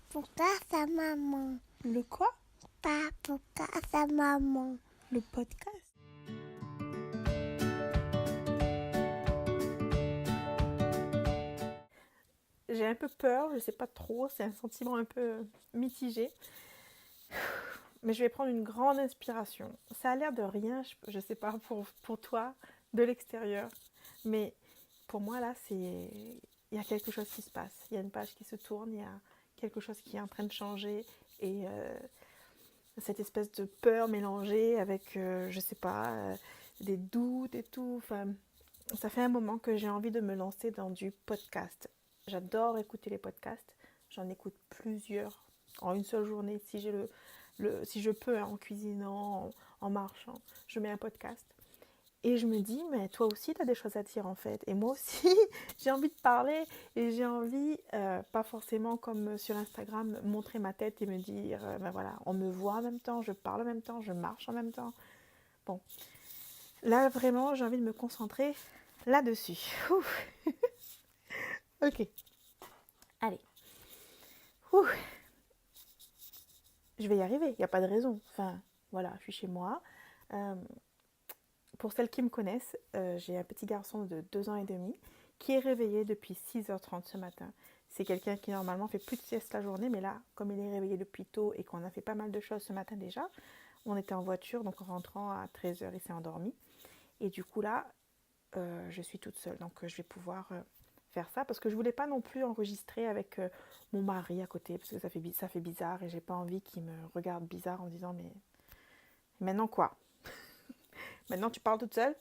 Pourquoi sa maman? Le quoi? Pas pourquoi sa maman? Le podcast. J'ai un peu peur, je sais pas trop, c'est un sentiment un peu mitigé. Mais je vais prendre une grande inspiration. Ça a l'air de rien, je sais pas pour toi, de l'extérieur. Mais pour moi, là, il y a quelque chose qui se passe. Il y a une page qui se tourne, il y a quelque chose qui est en train de changer. Et cette espèce de peur mélangée avec, je sais pas, des doutes et tout. Enfin, ça fait un moment que j'ai envie de me lancer dans du podcast. J'adore écouter les podcasts. J'en écoute plusieurs en une seule journée. Si j'ai si je peux, hein, en cuisinant, en marchant, je mets un podcast. Et je me dis, mais toi aussi, tu as des choses à dire en fait. Et moi aussi, j'ai envie de parler et j'ai envie, pas forcément comme sur Instagram, montrer ma tête et me dire, ben voilà, on me voit en même temps, je parle en même temps, je marche en même temps. Bon, là vraiment, j'ai envie de me concentrer là-dessus. Ouf. Ok, allez. Ouh. Je vais y arriver, il n'y a pas de raison. Enfin, voilà, je suis chez moi. Euh, pour celles qui me connaissent, j'ai un petit garçon de 2 ans et demi qui est réveillé depuis 6h30 ce matin. C'est quelqu'un qui normalement fait plus de sieste la journée, mais là, comme il est réveillé depuis tôt et qu'on a fait pas mal de choses ce matin déjà, on était en voiture, donc en rentrant à 13h, il s'est endormi. Et du coup là, je suis toute seule, donc je vais pouvoir faire ça parce que je voulais pas non plus enregistrer avec mon mari à côté parce que ça fait bizarre et j'ai pas envie qu'il me regarde bizarre en disant mais maintenant quoi? Maintenant tu parles toute seule?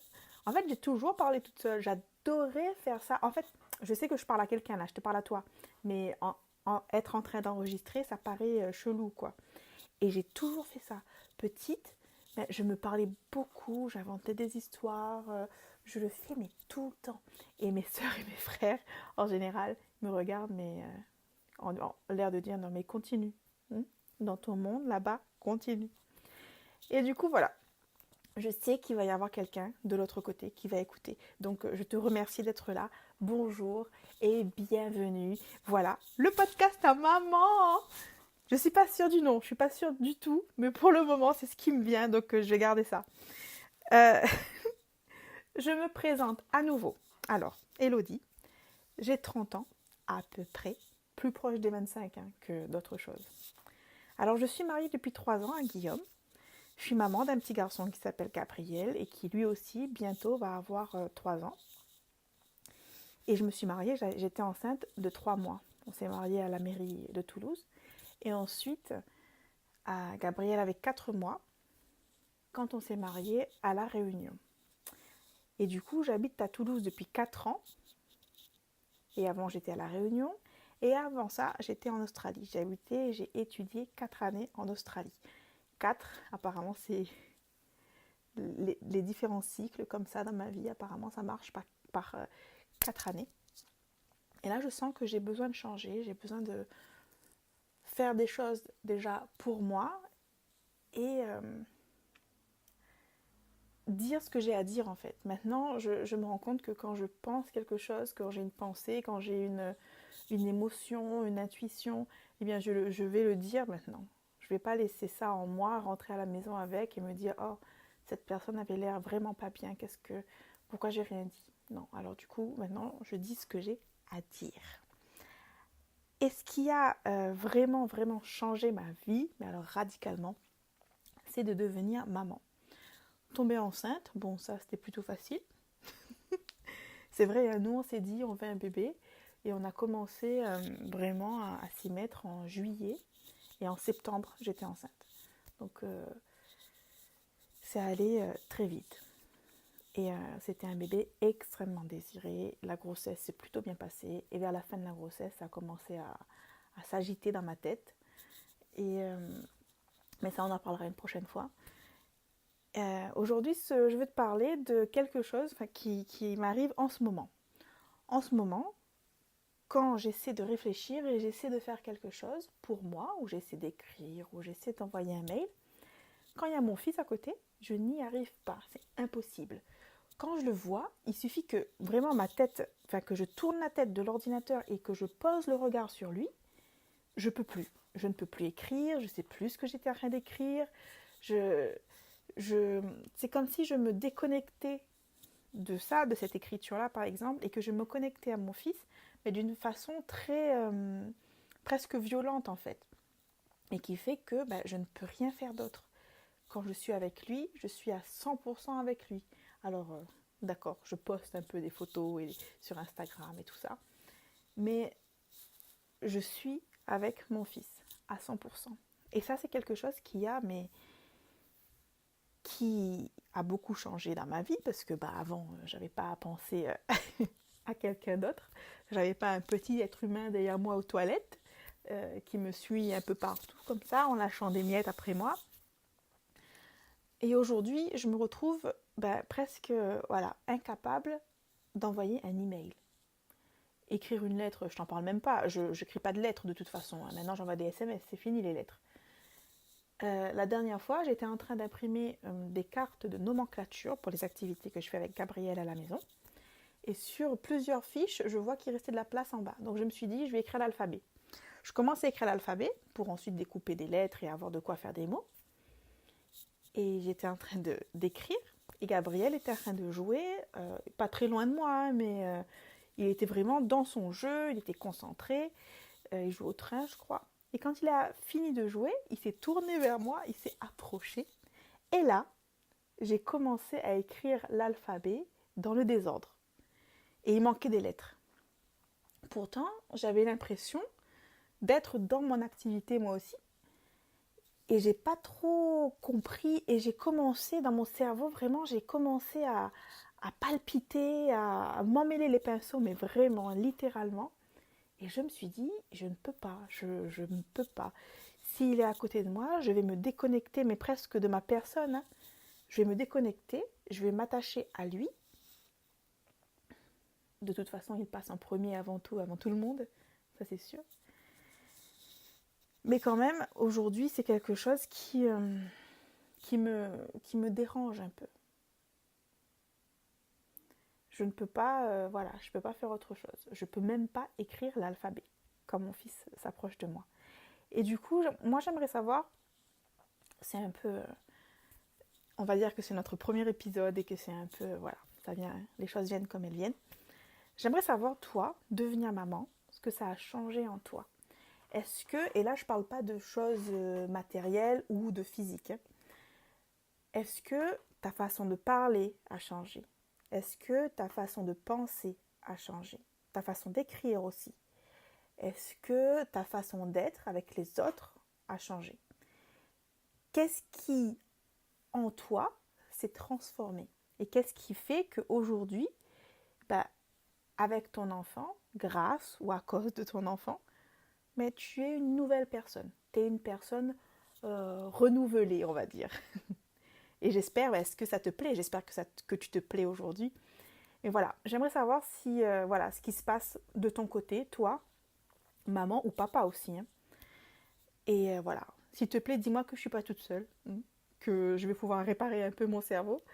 En fait, j'ai toujours parlé toute seule. J'adorais faire ça. En fait, je sais que je parle à quelqu'un là, je te parle à toi, mais être en train d'enregistrer, ça paraît chelou quoi. Et j'ai toujours fait ça. Petite, ben, je me parlais beaucoup, j'inventais des histoires, je le fais mais tout le temps. Et mes soeurs et mes frères, en général, me regardent mais en l'air de dire non mais continue. Hein. Dans ton monde, là-bas, continue. Et du coup, voilà. Je sais qu'il va y avoir quelqu'un de l'autre côté qui va écouter. Donc, je te remercie d'être là. Bonjour et bienvenue. Voilà, le podcast à maman. Je suis pas sûre du nom, je suis pas sûre du tout, mais pour le moment, c'est ce qui me vient, donc je vais garder ça. Euh, je me présente à nouveau. Alors, Elodie, j'ai 30 ans, à peu près, plus proche des 25 hein, que d'autres choses. Alors, je suis mariée depuis 3 ans à Guillaume. Je suis maman d'un petit garçon qui s'appelle Gabriel et qui lui aussi, bientôt, va avoir 3 ans. Et je me suis mariée, j'étais enceinte de 3 mois. On s'est mariés à la mairie de Toulouse. Et ensuite, Gabriel avait 4 mois quand on s'est mariés à La Réunion. Et du coup, j'habite à Toulouse depuis 4 ans. Et avant, j'étais à La Réunion. Et avant ça, j'étais en Australie. J'ai étudié 4 années en Australie. 4, apparemment, c'est les différents cycles comme ça dans ma vie. Apparemment, ça marche par 4 années. Et là, je sens que j'ai besoin de changer. J'ai besoin de faire des choses déjà pour moi. Et dire ce que j'ai à dire en fait. Maintenant, je me rends compte que quand je pense quelque chose, quand j'ai une pensée, quand j'ai une émotion, une intuition, eh bien je vais le dire maintenant. Je ne vais pas laisser ça en moi, rentrer à la maison avec et me dire oh cette personne avait l'air vraiment pas bien, pourquoi j'ai rien dit. Non, alors du coup maintenant je dis ce que j'ai à dire. Et ce qui a vraiment vraiment changé ma vie, mais alors radicalement, c'est de devenir maman. Tomber enceinte, bon ça c'était plutôt facile. C'est vrai, nous on s'est dit on veut un bébé et on a commencé vraiment à s'y mettre en juillet et en septembre j'étais enceinte. Donc c'est allé très vite. Et c'était un bébé extrêmement désiré. La grossesse s'est plutôt bien passée et vers la fin de la grossesse ça a commencé à s'agiter dans ma tête. Et, mais ça on en parlera une prochaine fois. Aujourd'hui je veux te parler de quelque chose qui m'arrive en ce moment. En ce moment, quand j'essaie de réfléchir et j'essaie de faire quelque chose pour moi, ou j'essaie d'écrire, ou j'essaie d'envoyer un mail, quand il y a mon fils à côté, je n'y arrive pas, c'est impossible. Quand je le vois, il suffit que vraiment ma tête, que je tourne la tête de l'ordinateur et que je pose le regard sur lui, je peux plus. Je ne peux plus écrire, je ne sais plus ce que j'étais en train d'écrire. C'est comme si je me déconnectais de ça, de cette écriture-là par exemple, et que je me connectais à mon fils, mais d'une façon très presque violente en fait, et qui fait que je ne peux rien faire d'autre. Quand je suis avec lui, je suis à 100% avec lui. Alors d'accord, je poste un peu des photos sur Instagram et tout ça, mais je suis avec mon fils à 100%. Et ça, c'est quelque chose qui a beaucoup changé dans ma vie, parce que avant, j'avais pas à penser à quelqu'un d'autre. J'avais pas un petit être humain derrière moi aux toilettes qui me suit un peu partout comme ça, en lâchant des miettes après moi. Et aujourd'hui, je me retrouve presque incapable d'envoyer un email. Écrire une lettre, je t'en parle même pas. Je n'écris pas de lettres de toute façon. Maintenant, j'envoie des SMS, c'est fini les lettres. La dernière fois, j'étais en train d'imprimer des cartes de nomenclature pour les activités que je fais avec Gabriel à la maison. Et sur plusieurs fiches, je vois qu'il restait de la place en bas. Donc je me suis dit, je vais écrire l'alphabet. Je commence à écrire l'alphabet pour ensuite découper des lettres et avoir de quoi faire des mots. Et j'étais en train d'écrire. Et Gabriel était en train de jouer, pas très loin de moi, mais il était vraiment dans son jeu, il était concentré. Il jouait au train, je crois. Et quand il a fini de jouer, il s'est tourné vers moi, il s'est approché. Et là, j'ai commencé à écrire l'alphabet dans le désordre. Et il manquait des lettres. Pourtant, j'avais l'impression d'être dans mon activité moi aussi. Et j'ai pas trop compris. Et j'ai commencé, dans mon cerveau, vraiment, j'ai commencé à palpiter, à m'emmêler les pinceaux, mais vraiment, littéralement. Et je me suis dit, je ne peux pas, je ne peux pas. S'il est à côté de moi, je vais me déconnecter, mais presque de ma personne. Hein. Je vais me déconnecter, je vais m'attacher à lui. De toute façon, il passe en premier avant tout le monde, ça c'est sûr. Mais quand même, aujourd'hui, c'est quelque chose qui me dérange un peu. Je ne peux pas, je peux pas faire autre chose. Je peux même pas écrire l'alphabet quand mon fils s'approche de moi. Et du coup, moi j'aimerais savoir, c'est un peu, on va dire que c'est notre premier épisode et que c'est un peu, ça vient, les choses viennent comme elles viennent. J'aimerais savoir, toi, devenir maman, ce que ça a changé en toi. Est-ce que, et là je parle pas de choses matérielles ou de physique, hein, est-ce que ta façon de parler a changé? Est-ce que ta façon de penser a changé? Ta façon d'écrire aussi? Est-ce que ta façon d'être avec les autres a changé? Qu'est-ce qui, en toi, s'est transformé? Et qu'est-ce qui fait qu'aujourd'hui, avec ton enfant, grâce ou à cause de ton enfant, mais tu es une nouvelle personne. Tu es une personne renouvelée, on va dire. Et j'espère, est-ce que ça te plaît? J'espère que tu te plais aujourd'hui. Et voilà, j'aimerais savoir si, ce qui se passe de ton côté, toi, maman ou papa aussi. Hein. Et voilà, s'il te plaît, dis-moi que je ne suis pas toute seule, que je vais pouvoir réparer un peu mon cerveau.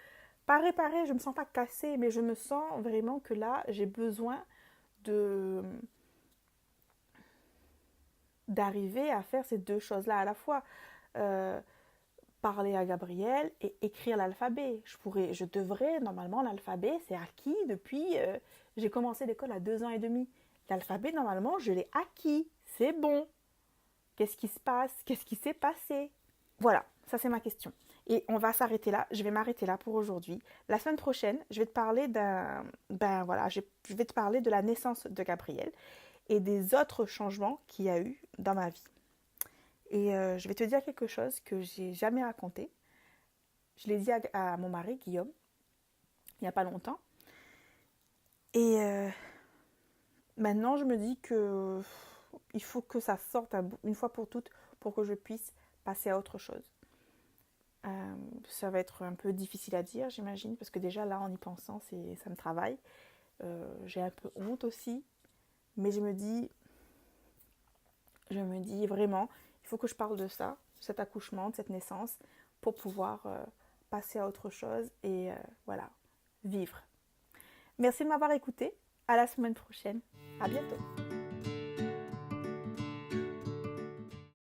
Pas réparer, je ne me sens pas cassée, mais je me sens vraiment que là, j'ai besoin d'arriver à faire ces deux choses-là à la fois. Parler à Gabriel et écrire l'alphabet. Je devrais, normalement, l'alphabet, c'est acquis depuis... j'ai commencé l'école à 2 ans et demi. L'alphabet, normalement, je l'ai acquis. C'est bon. Qu'est-ce qui se passe? Qu'est-ce qui s'est passé? Voilà, ça c'est ma question. Et on va s'arrêter là. Je vais m'arrêter là pour aujourd'hui. La semaine prochaine, je vais te parler je vais te parler de la naissance de Gabriel et des autres changements qu'il y a eu dans ma vie. Et je vais te dire quelque chose que j'ai jamais raconté. Je l'ai dit à mon mari, Guillaume, il n'y a pas longtemps. Et maintenant, je me dis que il faut que ça sorte une fois pour toutes pour que je puisse passer à autre chose. Ça va être un peu difficile à dire, j'imagine, parce que déjà là, en y pensant, ça me travaille. J'ai un peu honte aussi, mais je me dis vraiment, il faut que je parle de ça, cet accouchement, de cette naissance, pour pouvoir passer à autre chose et vivre. Merci de m'avoir écouté. À la semaine prochaine. À bientôt.